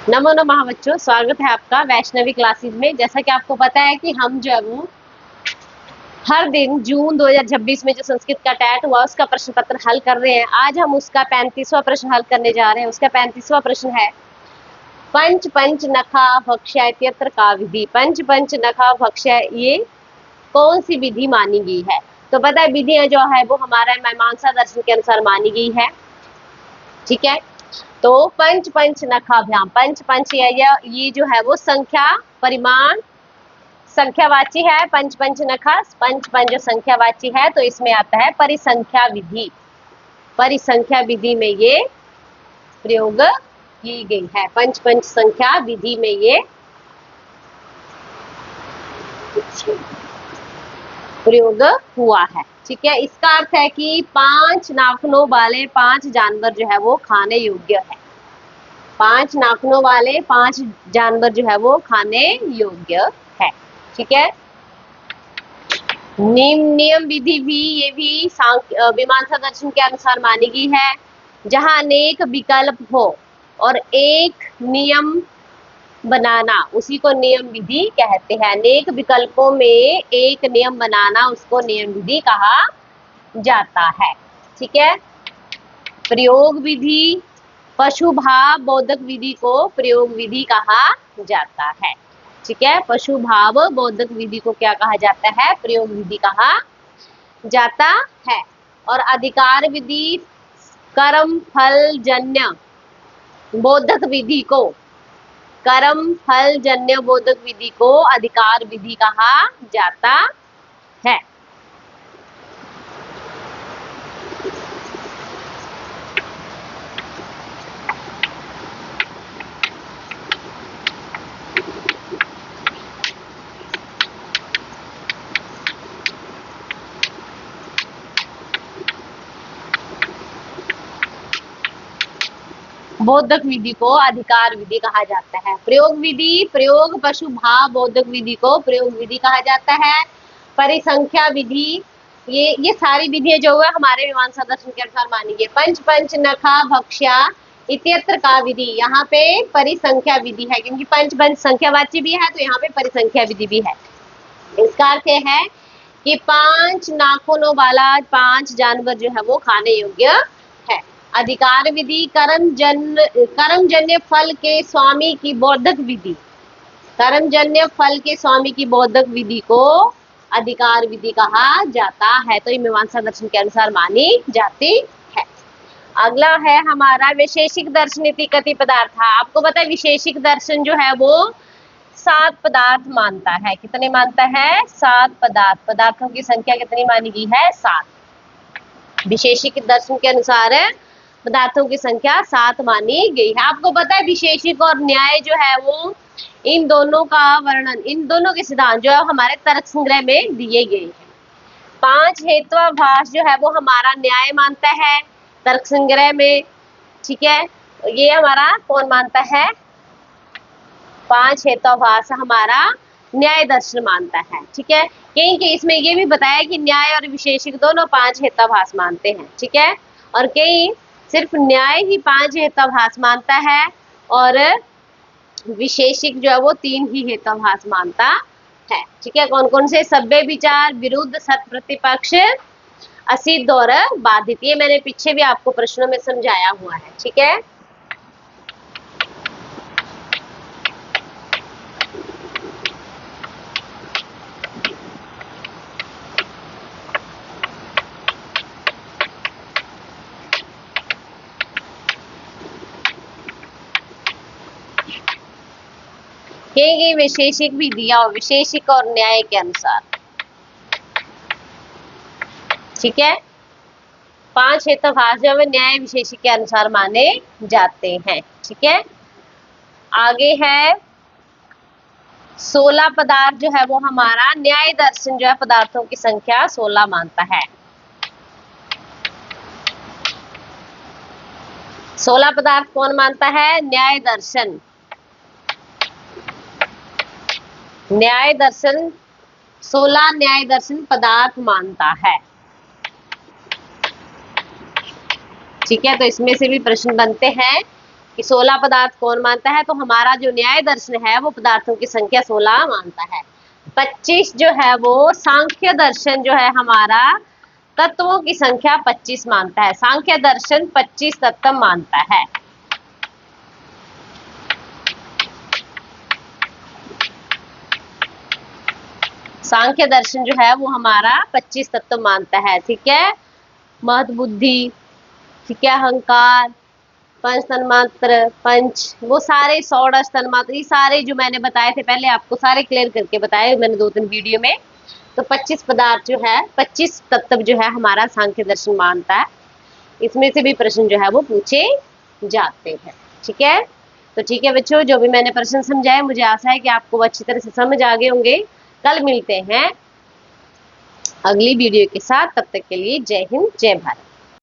नमो नमः बच्चों, स्वागत है आपका वैष्णवी क्लासेस में। जैसा कि आपको पता है कि हम जो है वो हर दिन जून 2026 में जो संस्कृत का टैट हुआ उसका प्रश्न पत्र हल कर रहे हैं। आज हम उसका 35वां प्रश्न हल करने जा रहे हैं। उसका 35वां प्रश्न है पंच पंच नखा भक्ष्य इत्यत्र का विधि। पंच पंच नखा भक्ष्य ये कौन सी विधि मानी गई है? तो पता है विधि जो है वो हमारा मीमांसा दर्शन के अनुसार मानी गई है। ठीक है, तो पंच पंच नखाभ्याम, पंच पंच ये जो है वो संख्या परिमाण संख्यावाची है। पंच पंच नखा पंच पंच जो संख्यावाची है, तो इसमें आता है परिसंख्या विधि। परिसंख्या विधि में ये प्रयोग की गई है। पंच पंच संख्या विधि में ये प्रयोग हुआ है। ठीक है, इसका अर्थ है कि 5 नाखूनों वाले 5 जानवर जो है वो खाने योग्य है। 5 नाखूनों वाले 5 जानवर जो है वो खाने योग्य है। ठीक है, नियम विधि भी ये भी मीमांसा दर्शन के अनुसार मानी गई है। जहां अनेक विकल्प हो और एक नियम बनाना, उसी को नियम विधि कहते हैं। अनेक विकल्पों में एक नियम बनाना, उसको नियम विधि कहा जाता है। ठीक है, प्रयोग विधि पशु भाव बोधक विधि को प्रयोग विधि कहा जाता है। ठीक है, पशु भाव बोधक विधि को क्या कहा जाता है? प्रयोग विधि कहा जाता है। और अधिकार विधि कर्म फल जन्य बोधक विधि को कर्म फल जन्य बोधक विधि को अधिकार विधि कहा जाता है। बोधक विधि को अधिकार विधि कहा जाता है। प्रयोग विधि प्रयोग पशु भाव बोधक विधि को प्रयोग विधि कहा जाता है। परिसंख्या विधि ये सारी विधियां जो है हमारे मीमांसा दर्शन के अनुसार मानी गई। पंच पंच नखा भक्ष्या इत्यत्र का विधि, यहाँ पे परिसंख्या विधि है क्योंकि पंच पंच संख्यावाची भी है, तो यहाँ पे परिसंख्या विधि भी है। इसका अर्थ है कि 5 नाखूनों वाला 5 जानवर जो है वो खाने योग्य है। अधिकार विधि कर्मजन्य फल के स्वामी की बोधक विधि, कर्मजन्य फल के स्वामी की बोधक विधि को अधिकार विधि कहा जाता है। तो ये मीमांसा दर्शन के अनुसार मानी जाती है। अगला है हमारा वैशेषिक दर्शन इति कति पदार्थ। आपको पता है विशेषिक दर्शन जो है वो 7 पदार्थ मानता है। कितने मानता है? 7 पदार्थ। पदार्थों की संख्या कितनी मानी गई है? 7। विशेषिक दर्शन के अनुसार पदार्थों की संख्या 7 मानी गई है। आपको पता है विशेषिक और न्याय जो है वो इन दोनों का वर्णन, इन दोनों के सिद्धांत जो है हमारे तर्क संग्रह में दिए गए हैं। 5 हेत्वाभास जो है वो हमारा न्याय मानता है तर्क संग्रह में। ठीक है, ये हमारा कौन मानता है? 5 हेत्वाभास हमारा न्याय दर्शन मानता है। ठीक है, कहीं इसमें ये भी बताया कि न्याय और विशेषिक दोनों 5 हेत्वाभास मानते हैं। ठीक है, और कहीं सिर्फ न्याय ही 5 हेत्वाभास मानता है और विशेषिक जो है वो 3 ही हेत्वाभास मानता है। ठीक है, कौन कौन से? सभ्य विचार, विरुद्ध, सत प्रतिपक्ष, असिद्ध और बाधित। ये मैंने पीछे भी आपको प्रश्नों में समझाया हुआ है। ठीक है, कई विशेषिक भी दिया हो विशेषिक और न्याय के अनुसार। ठीक है, 5 हेत्वाभास जो है न्याय विशेषिक के अनुसार माने जाते हैं। ठीक है, आगे है 16 पदार्थ जो है वो हमारा न्याय दर्शन जो है पदार्थों की संख्या 16 मानता है। 16 पदार्थ कौन मानता है? न्याय दर्शन। न्याय दर्शन 16 न्याय दर्शन पदार्थ मानता है। ठीक है, तो इसमें से भी प्रश्न बनते हैं कि 16 पदार्थ कौन मानता है, तो हमारा जो न्याय दर्शन है वो पदार्थों की संख्या 16 मानता है। 25 जो है वो सांख्य दर्शन जो है हमारा तत्वों की संख्या 25 मानता है। सांख्य दर्शन 25 तत्व मानता है। सांख्य दर्शन जो है वो हमारा 25 तत्व मानता है। ठीक है, महत बुद्धि, ठीक है, अहंकार, पंच तन्मात्र, पंच, वो सारे षोडश तन्मात्र, ये सारे जो मैंने बताए थे पहले आपको सारे क्लियर करके बताए मैंने 2-3 वीडियो में। तो 25 पदार्थ जो है 25 तत्व जो है हमारा सांख्य दर्शन मानता है। इसमें से भी प्रश्न जो है वो पूछे जाते हैं। ठीक है, तो ठीक है बच्चों, जो भी मैंने प्रश्न समझाए मुझे आशा है कि आपको अच्छी तरह से समझ आ गए होंगे। कल मिलते हैं अगली वीडियो के साथ, तब तक के लिए जय हिंद जय भारत।